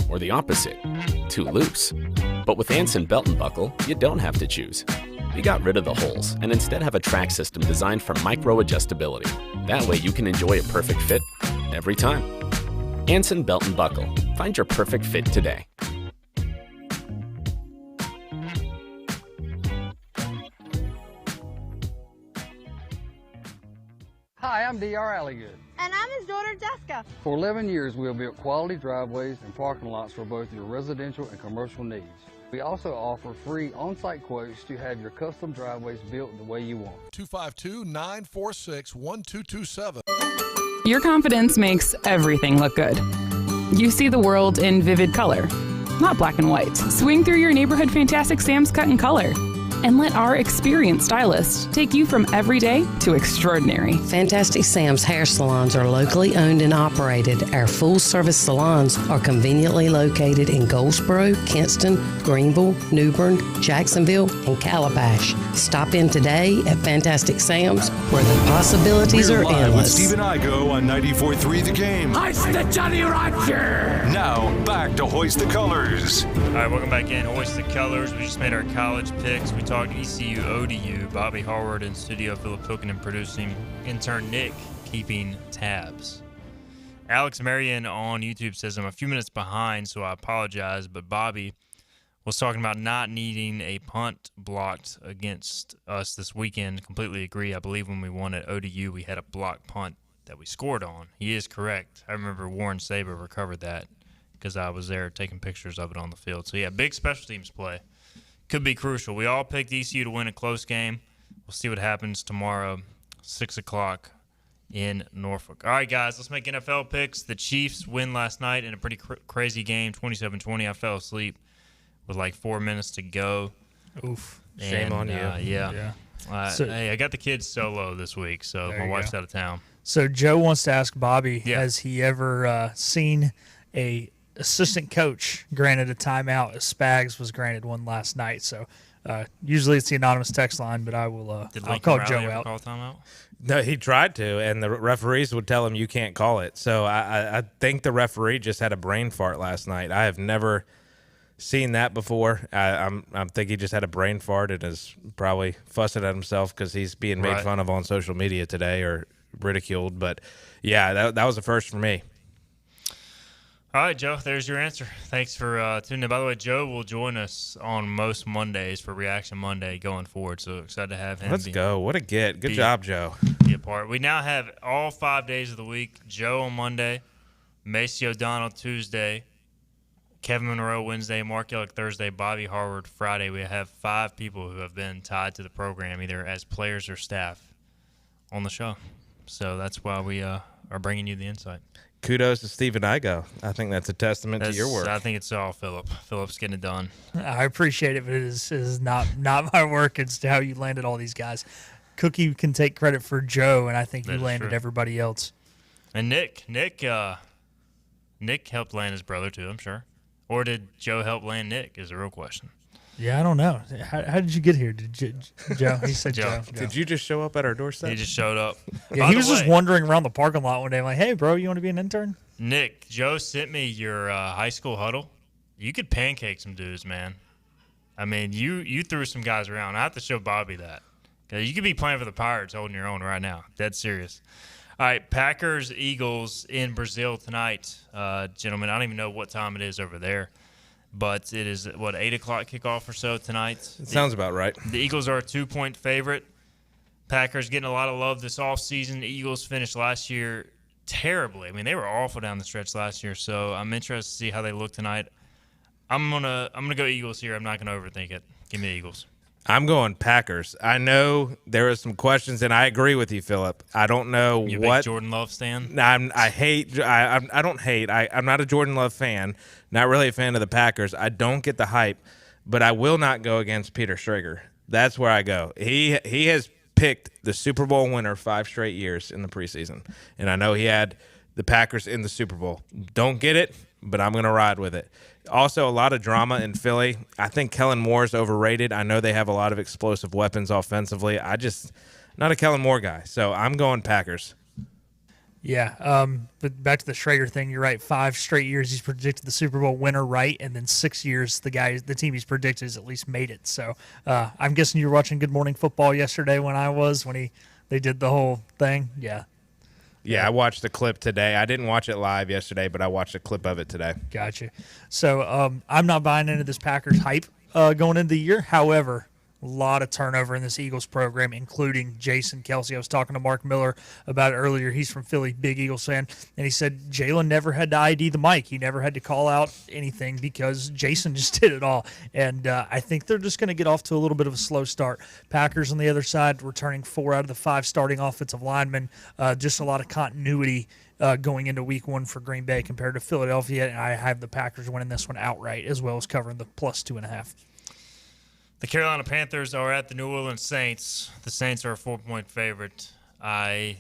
or the opposite, too loose. But with Anson Belt and Buckle, you don't have to choose. We got rid of the holes and instead have a track system designed for micro-adjustability. That way you can enjoy a perfect fit every time. Anson Belt and Buckle. Find your perfect fit today. Hi, I'm D.R. Alligood. And I'm his daughter, Jessica. For 11 years, we have built quality driveways and parking lots for both your residential and commercial needs. We also offer free on-site quotes to have your custom driveways built the way you want. 252-946-1227. Your confidence makes everything look good. You see the world in vivid color, not black and white. Swing through your neighborhood Fantastic Sam's Cut in Color. And let our experienced stylists take you from everyday to extraordinary. Fantastic Sam's hair salons are locally owned and operated. Our full-service salons are conveniently located in Goldsboro, Kinston, Greenville, New Bern, Jacksonville, and Calabash. Stop in today at Fantastic Sam's, where the possibilities We're are live endless. with Steve and Igo on 94.3 The Game. Hoist the Johnny Roger! Now, back to Hoist the Colors. All right, welcome back in. Hoist the Colors. We just made our college picks. We talked ECU-ODU. Bobby Harward in studio, Philip Hilkinen producing, intern Nick keeping tabs. Alex Marion on YouTube says, I'm a few minutes behind, so I apologize, but Bobby was talking about not needing a punt blocked against us this weekend. Completely agree. I believe when we won at ODU, we had a blocked punt that we scored on. He is correct. I remember Warren Saber recovered that because I was there taking pictures of it on the field. So, yeah, big special teams play. Could be crucial. We all picked ECU to win a close game. We'll see what happens tomorrow, 6 o'clock in Norfolk. All right, guys, let's make NFL picks. The Chiefs win last night in a pretty crazy game, 27-20. I fell asleep with like 4 minutes to go. Oof. Shame on you. Yeah. Hey, I got the kids solo this week, so my wife's out of town. So Joe wants to ask Bobby, has he ever seen a assistant coach granted a timeout as Spags was granted one last night? So usually it's the anonymous text line, but I'll call Joe out. Call timeout? No, he tried to, and the referees would tell him you can't call it. So I think the referee just had a brain fart last night. I have never seen that before. I think he just had a brain fart and is probably fussing at himself because he's being made fun of on social media today or ridiculed. But, yeah, that was a first for me. All right, Joe, there's your answer. Thanks for tuning in. By the way, Joe will join us on most Mondays for Reaction Monday going forward, so excited to have him. Let's go. What a get. Good job, Joe. Be a part. We now have all 5 days of the week. Joe on Monday, Macy O'Donnell Tuesday, Kevin Monroe Wednesday, Mark Ellick Thursday, Bobby Harward Friday. We have 5 people who have been tied to the program, either as players or staff, on the show. So that's why we are bringing you the insight. Kudos to Steve and Igo. I think that's a testament to your work. I think it's all Philip. Philip's getting it done. I appreciate it, but it is not my work. It's how you landed all these guys. Cookie can take credit for Joe, and I think you landed everybody else. And Nick helped land his brother too, I'm sure. Or did Joe help land Nick is the real question. Yeah, I don't know. How did you get here? Joe? He said Joe. Did you just show up at our doorstep? He just showed up. Yeah, he was just wandering around the parking lot one day. I'm like, hey, bro, you want to be an intern? Nick, Joe sent me your high school huddle. You could pancake some dudes, man. I mean, you threw some guys around. I have to show Bobby that. 'Cause you could be playing for the Pirates holding your own right now. Dead serious. All right, Packers, Eagles in Brazil tonight. Gentlemen, I don't even know what time it is over there. But it is, 8 o'clock kickoff or so tonight? Sounds about right. The Eagles are a 2-point favorite. Packers getting a lot of love this offseason. The Eagles finished last year terribly. I mean, they were awful down the stretch last year, so I'm interested to see how they look tonight. I'm gonna go Eagles here. I'm not gonna overthink it. Give me the Eagles. I'm going Packers. I know there are some questions, and I agree with you, Philip. I don't know you what big Jordan Love stan. I hate. I don't hate. I'm not a Jordan Love fan. Not really a fan of the Packers. I don't get the hype, but I will not go against Peter Schrager. That's where I go. He has picked the Super Bowl winner 5 straight years in the preseason, and I know he had the Packers in the Super Bowl. Don't get it, but I'm going to ride with it. Also, a lot of drama in Philly. I think Kellen Moore's overrated. I know they have a lot of explosive weapons offensively. Not a Kellen Moore guy, so I'm going Packers. Yeah, but back to the Schrager thing, you're right. 5 straight years he's predicted the Super Bowl winner right, and then 6 years the team he's predicted has at least made it. So I'm guessing you were watching Good Morning Football yesterday when they did the whole thing. Yeah. Yeah, I watched the clip today. I didn't watch it live yesterday, but I watched a clip of it today. Gotcha. So I'm not buying into this Packers hype going into the year. However, a lot of turnover in this Eagles program, including Jason Kelsey. I was talking to Mark Miller about it earlier. He's from Philly, big Eagles fan, and he said Jalen never had to ID the mic. He never had to call out anything because Jason just did it all. And I think they're just going to get off to a little bit of a slow start. Packers on the other side, returning 4 out of the 5 starting offensive linemen. Just a lot of continuity going into week 1 for Green Bay compared to Philadelphia, and I have the Packers winning this one outright as well as covering the +2.5. The Carolina Panthers are at the New Orleans Saints. The Saints are a 4-point favorite. I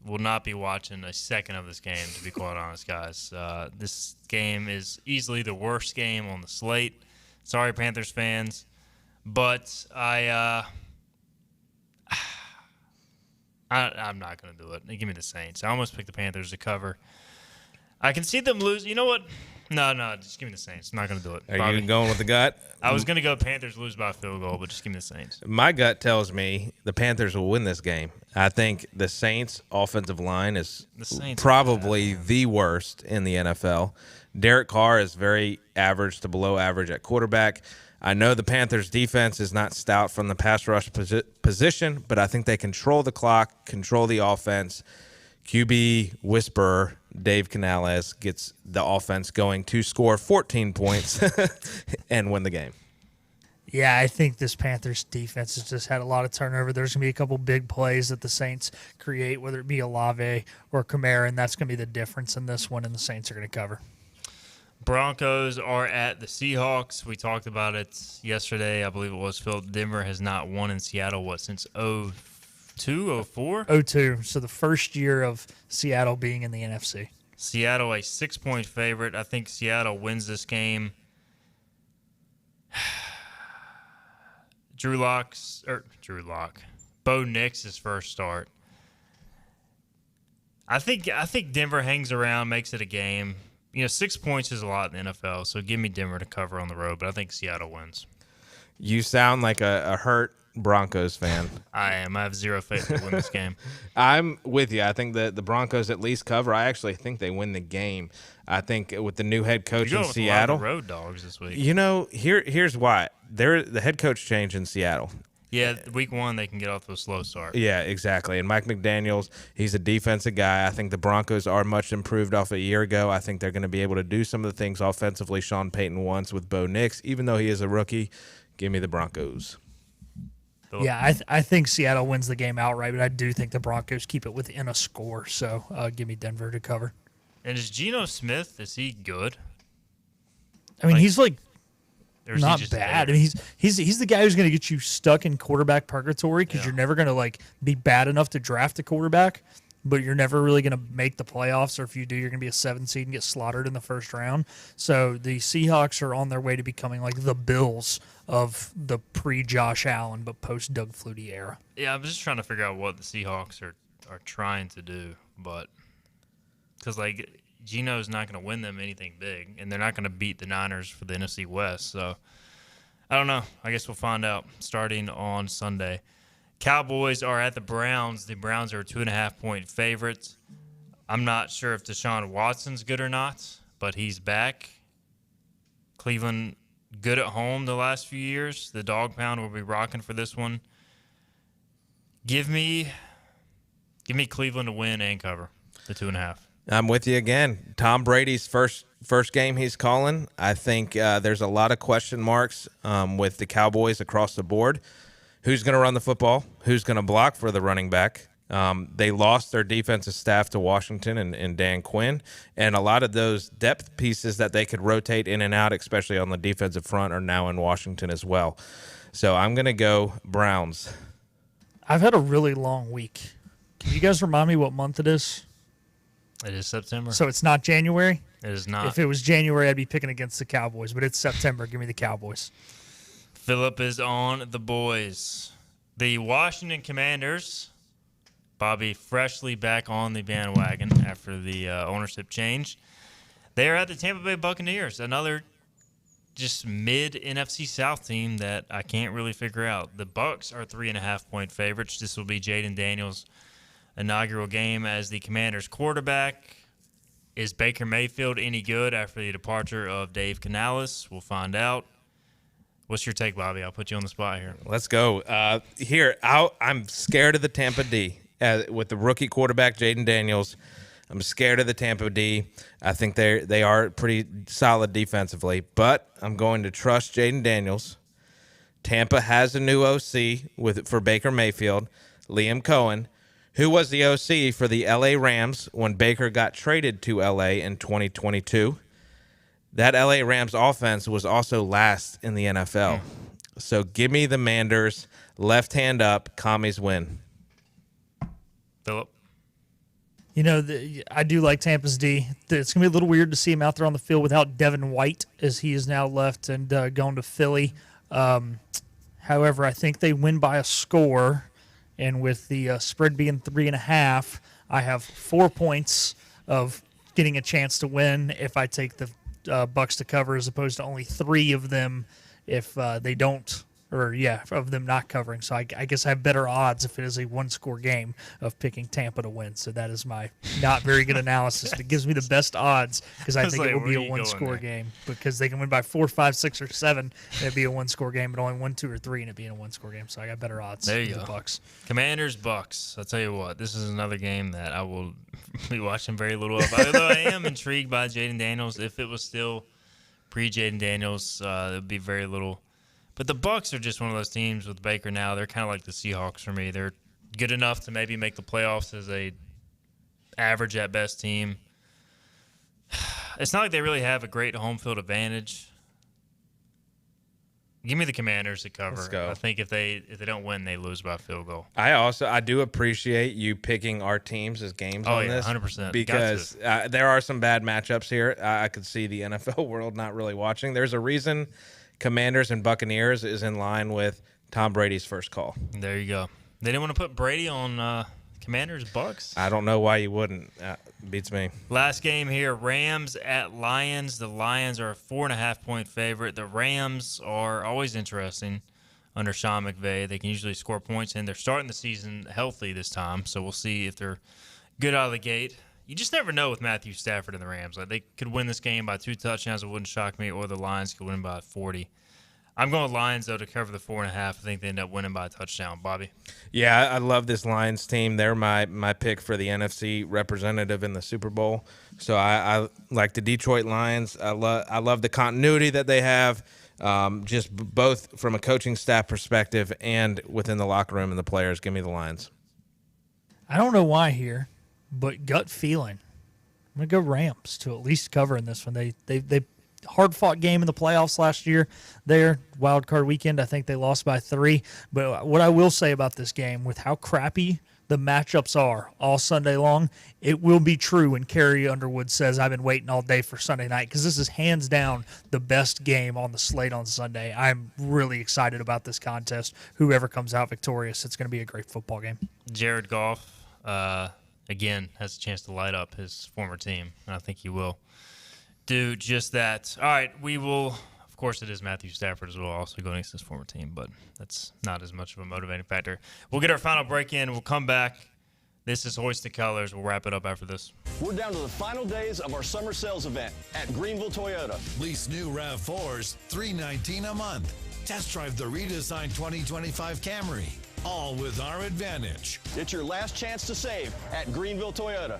will not be watching a second of this game, to be quite honest, guys. This game is easily the worst game on the slate. Sorry, Panthers fans. But I'm not going to do it. Give me the Saints. I almost picked the Panthers to cover. I can see them lose. You know what? No, just give me the Saints. I'm not going to do it. Are you going with the gut? I was going to go Panthers lose by a field goal, but just give me the Saints. My gut tells me the Panthers will win this game. I think the Saints' offensive line is probably the worst in the NFL. Derek Carr is very average to below average at quarterback. I know the Panthers' defense is not stout from the pass rush position, but I think they control the clock, control the offense. QB whisperer Dave Canales gets the offense going to score 14 points and win the game. Yeah, I think this Panthers defense has just had a lot of turnover. There's going to be a couple big plays that the Saints create, whether it be Olave or Kamara, and that's going to be the difference in this one, and the Saints are going to cover. Broncos are at the Seahawks. We talked about it yesterday. I believe it was, Phil. Denver has not won in Seattle, since 2002, 04? 2002, so the first year of Seattle being in the NFC. Seattle, a 6-point favorite. I think Seattle wins this game. Drew Lock. Bo Nix's first start. I think Denver hangs around, makes it a game. 6 points is a lot in the NFL, so give me Denver to cover on the road, but I think Seattle wins. You sound like a hurt Broncos fan. I am. I have zero faith to win this game. I'm with you. I think the Broncos at least cover. I actually think they win the game. I think with the new head coach in Seattle. With a lot of road dogs this week. Here's why. The head coach changed in Seattle. Yeah, week 1 they can get off to a slow start. Yeah, exactly. And Mike McDaniels, he's a defensive guy. I think the Broncos are much improved off a year ago. I think they're going to be able to do some of the things offensively Sean Payton wants with Bo Nix, even though he is a rookie. Give me the Broncos. Yeah, I think Seattle wins the game outright, but I do think the Broncos keep it within a score. So give me Denver to cover. And is Geno Smith, is he good? I mean, he's not bad. I mean, he's the guy who's going to get you stuck in quarterback purgatory because you're never going to be bad enough to draft a quarterback. but you're never really going to make the playoffs, or if you do, you're going to be a 7 seed and get slaughtered in the first round. So the Seahawks are on their way to becoming like the Bills of the pre-Josh Allen but post-Doug Flutie era. Yeah, I'm just trying to figure out what the Seahawks are trying to do, but because like Geno's not going to win them anything big, and they're not going to beat the Niners for the NFC West. So I don't know. I guess we'll find out starting on Sunday. Cowboys are at the Browns. The Browns are a 2.5-point favorites. I'm not sure if Deshaun Watson's good or not, but he's back. Cleveland good at home the last few years. The dog pound will be rocking for this one. Give me Cleveland to win and cover the 2.5. I'm with you again. Tom Brady's first game he's calling. I think there's a lot of question marks with the Cowboys across the board. Who's going to run the football? Who's going to block for the running back? They lost their defensive staff to Washington and Dan Quinn, and a lot of those depth pieces that they could rotate in and out, especially on the defensive front, are now in Washington as well. So I'm going to go Browns. I've had a really long week. Can you guys remind me what month it is? It is September. So it's not January? It is not. If it was January, I'd be picking against the Cowboys, but it's September. Give me the Cowboys. Phillip is on the boys. The Washington Commanders, Bobby, freshly back on the bandwagon after the ownership change. They are at the Tampa Bay Buccaneers, another just mid-NFC South team that I can't really figure out. The Bucs are 3.5-point favorites. This will be Jaden Daniels' inaugural game as the Commanders' quarterback. Is Baker Mayfield any good after the departure of Dave Canales? We'll find out. What's your take, Bobby? I'll put you on the spot here. Let's go. I'm scared of the Tampa D. With the rookie quarterback, Jaden Daniels, I'm scared of the Tampa D. I think they are pretty solid defensively, but I'm going to trust Jaden Daniels. Tampa has a new OC for Baker Mayfield, Liam Cohen, who was the OC for the LA Rams when Baker got traded to LA in 2022. That LA Rams offense was also last in the NFL. So give me the Manders, left hand up, commies win. Phillip? You know, I do like Tampa's D. It's going to be a little weird to see him out there on the field without Devin White, as he is now left and going to Philly. However, I think they win by a score, and with the spread being 3.5, I have 4 points of getting a chance to win if I take the Bucks to cover, as opposed to only 3 of them if they don't, of them not covering. So I guess I have better odds if it is a 1-score game of picking Tampa to win. So that is my not very good analysis. It gives me the best odds because I think it will be a 1-score game, because they can win by 4, 5, 6, or 7 and it'd be a 1-score game, but only 1, 2, or 3 and it being a 1-score game. So I got better odds. There you go. go. The Bucks. Commanders, Bucks. I'll tell you what, this is another game that I will be watching very little of. Although I am intrigued by Jaden Daniels. If it was still pre-Jaden Daniels, it would be very little. But the Bucs are just one of those teams with Baker now. They're kind of like the Seahawks for me. They're good enough to maybe make the playoffs as a average at best team. It's not like they really have a great home field advantage. Give me the Commanders to cover. Let's go. I think if they don't win, they lose by a field goal. I do appreciate you picking our teams as games on this. 100%. Because there are some bad matchups here. I could see the NFL world not really watching. There's a reason Commanders and Buccaneers is in line with Tom Brady's first call. There you go. They didn't want to put Brady on Commanders, Bucks. I don't know why you wouldn't. Beats me. Last game here, Rams at Lions. The Lions are a 4.5-point favorite. The Rams are always interesting under Sean McVay. They can usually score points, and they're starting the season healthy this time, so we'll see if they're good out of the gate. You just never know with Matthew Stafford and the Rams. Like, they could win this game by 2 touchdowns. It wouldn't shock me, or the Lions could win by 40. I'm going Lions, though, to cover the 4.5. I think they end up winning by a touchdown. Bobby? Yeah, I love this Lions team. They're my pick for the NFC representative in the Super Bowl. So I like the Detroit Lions. I love the continuity that they have, just both from a coaching staff perspective and within the locker room and the players. Give me the Lions. I don't know why here, but gut feeling. I'm going to go Rams to at least cover in this one. They hard-fought game in the playoffs last year there. Wild card weekend, I think they lost by 3. But what I will say about this game, with how crappy the matchups are all Sunday long, it will be true when Carrie Underwood says, I've been waiting all day for Sunday night, because this is hands down the best game on the slate on Sunday. I'm really excited about this contest. Whoever comes out victorious, it's going to be a great football game. Jared Goff, again, has a chance to light up his former team, and I think he will do just that. All right, we will, of course, it is Matthew Stafford as well, also going against his former team, but that's not as much of a motivating factor. We'll get our final break in. We'll come back. This is Hoist the Colors. We'll wrap it up after this. We're down to the final days of our summer sales event at Greenville Toyota. Lease new RAV4s, $319 a month. Test drive the redesigned 2025 Camry, all with our advantage. It's your last chance to save at Greenville Toyota.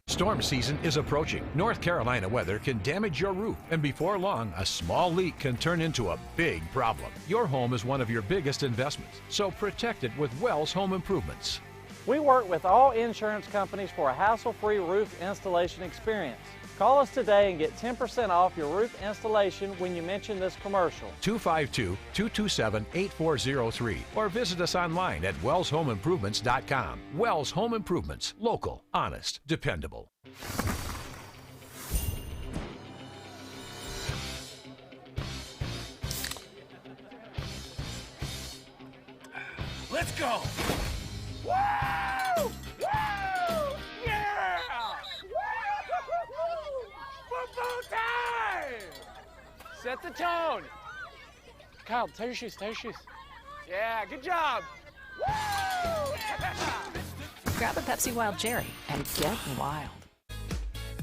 Storm season is approaching. North Carolina weather can damage your roof, and before long, a small leak can turn into a big problem. Your home is one of your biggest investments, so protect it with Wells Home Improvements. We work with all insurance companies for a hassle-free roof installation experience. Call us today and get 10% off your roof installation when you mention this commercial. 252-227-8403 or visit us online at wellshomeimprovements.com. Wells Home Improvements. Local, honest, dependable. Let's go! Woo! Woo! Yeah! Football time! Set the tone. Kyle, tie your shoes, tie your shoes. Yeah, good job. Woo! Grab a Pepsi Wild Cherry and get wild.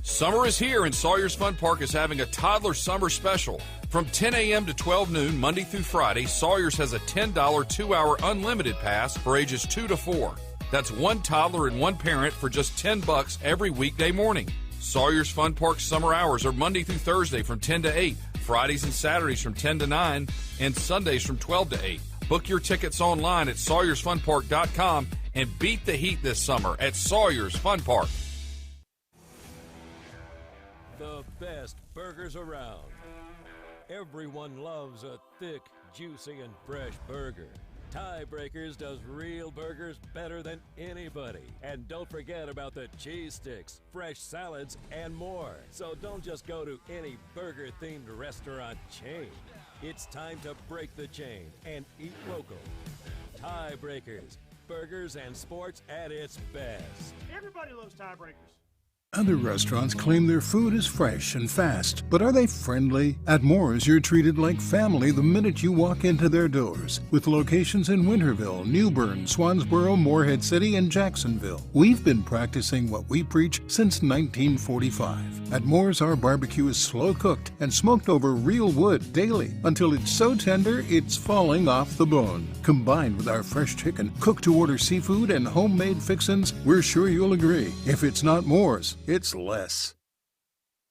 Summer is here, and Sawyer's Fun Park is having a toddler summer special. From 10 a.m. to 12 noon, Monday through Friday, Sawyer's has a $10 2-hour unlimited pass for ages 2 to 4. That's one toddler and one parent for just $10 every weekday morning. Sawyer's Fun Park summer hours are Monday through Thursday from 10 to 8, Fridays and Saturdays from 10 to 9, and Sundays from 12 to 8. Book your tickets online at SawyersFunPark.com and beat the heat this summer at Sawyer's Fun Park. The best burgers around. Everyone loves a thick, juicy, and fresh burger. Tiebreakers does real burgers better than anybody. And don't forget about the cheese sticks, fresh salads, and more. So don't just go to any burger-themed restaurant chain. It's time to break the chain and eat local. Tiebreakers, burgers and sports at its best. Everybody loves tiebreakers. Other restaurants claim their food is fresh and fast, but are they friendly? At Moore's, you're treated like family the minute you walk into their doors. With locations in Winterville, New Bern, Swansboro, Morehead City, and Jacksonville. We've been practicing what we preach since 1945. At Moore's, our barbecue is slow cooked and smoked over real wood daily until it's so tender it's falling off the bone. Combined with our fresh chicken, cooked-to-order seafood, and homemade fixins, we're sure you'll agree. If it's not Moore's, it's less.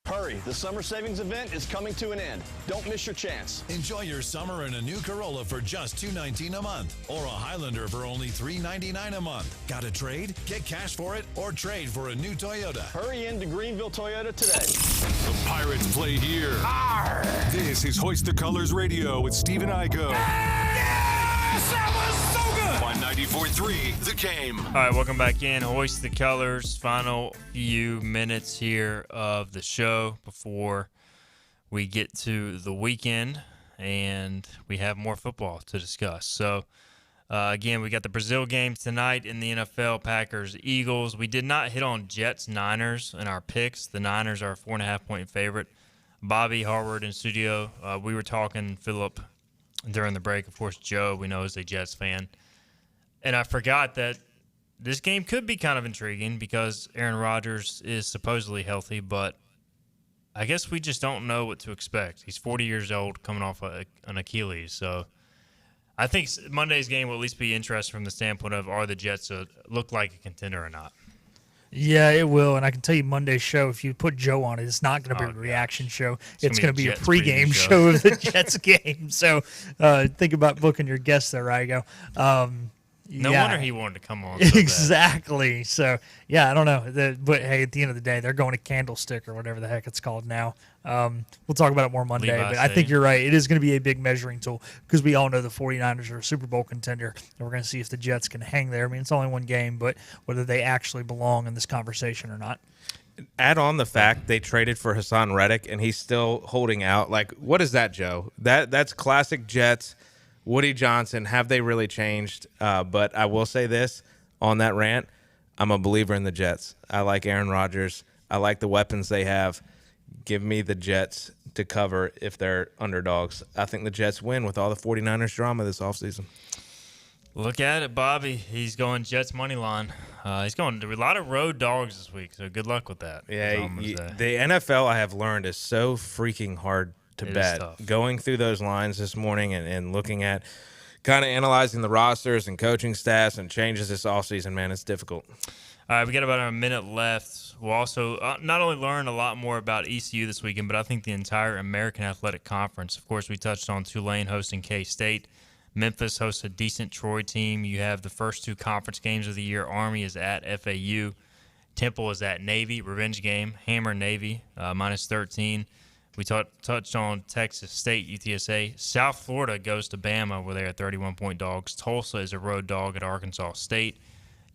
Hurry, the summer savings event is coming to an end. Don't miss your chance. Enjoy your summer in a new Corolla for just $219 a month or a Highlander for only $399 a month. Got a trade? Get cash for it or trade for a new Toyota. Hurry into Greenville Toyota today. The Pirates play here. Arr! This is Hoist the Colors Radio with Stephen Igo. Yes! That was so good! On 94.3 The Game. All right, welcome back in. Hoist the Colors. Final few minutes here of the show before we get to the weekend, and we have more football to discuss. So, again, we got the Brazil games tonight in the NFL, Packers, Eagles. We did not hit on Jets, Niners in our picks. The Niners are a 4.5-point favorite. Bobby Harvard in studio. We were talking, Philip, during the break. Of course, Joe, we know, is a Jets fan. And I forgot that this game could be kind of intriguing because Aaron Rodgers is supposedly healthy, but I guess we just don't know what to expect. He's 40 years old, coming off an Achilles. So I think Monday's game will at least be interesting from the standpoint of, are the Jets look like a contender or not? Yeah, it will. And I can tell you Monday's show, if you put Joe on it, it's not going to be a reaction show. It's going to be a pregame show of the Jets game. So think about booking your guests there, Igo. No Yeah. wonder he wanted to come on. So Exactly. So, yeah, I don't know. But, hey, at the end of the day, they're going to Candlestick or whatever the heck it's called now. We'll talk about it more Monday. Levi But I think Stadium. you're right. It is going to be a big measuring tool because we all know the 49ers are a Super Bowl contender. And we're going to see if the Jets can hang there. I mean, it's only one game, but whether they actually belong in this conversation or not. Add on the fact they traded for Hassan Reddick, and he's still holding out. Like, what is that, Joe? That's classic Jets. Woody Johnson, have they really changed? But I will say this on that rant, I'm a believer in the Jets. I like Aaron Rodgers. I like the weapons they have. Give me the Jets to cover if they're underdogs. I think the Jets win with all the 49ers drama this offseason. Look at it, Bobby. He's going Jets money line. He's going to a lot of road dogs this week, so good luck with that. Yeah, the NFL, I have learned, is so freaking hard to bet. Going through those lines this morning and looking at kind of analyzing the rosters and coaching staffs and changes this offseason, man, it's difficult. All right, we got about a minute left. We'll also not only learn a lot more about ECU this weekend, but I think the entire American Athletic Conference. Of course, we touched on Tulane hosting K-State. Memphis hosts a decent Troy team. You have the first two conference games of the year. Army is at FAU. Temple is at Navy. Revenge game. Hammer Navy, minus 13. We touched on Texas State, UTSA. South Florida goes to Bama, where they are 31-point dogs. Tulsa is a road dog at Arkansas State.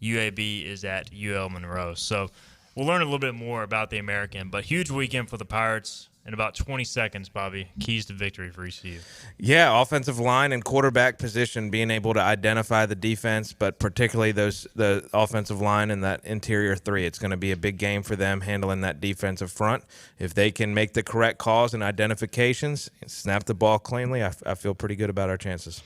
UAB is at UL Monroe. So we'll learn a little bit more about the American, but huge weekend for the Pirates. In about 20 seconds, Bobby, keys to victory for ECU. Yeah, offensive line and quarterback position, being able to identify the defense, but particularly the offensive line and that interior three. It's going to be a big game for them handling that defensive front. If they can make the correct calls and identifications and snap the ball cleanly, I feel pretty good about our chances.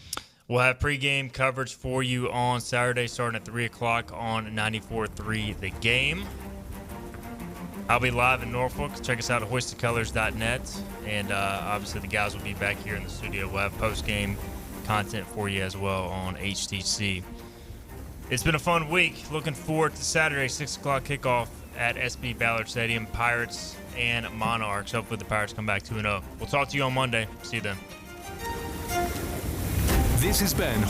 We'll have pregame coverage for you on Saturday starting at 3 o'clock on 94.3 The Game. I'll be live in Norfolk. Check us out at hoistthecolors.net. And obviously the guys will be back here in the studio. We'll have post-game content for you as well on HTC. It's been a fun week. Looking forward to Saturday, 6 o'clock kickoff at SB Ballard Stadium. Pirates and Monarchs. Hopefully the Pirates come back 2-0. We'll talk to you on Monday. See you then. This has been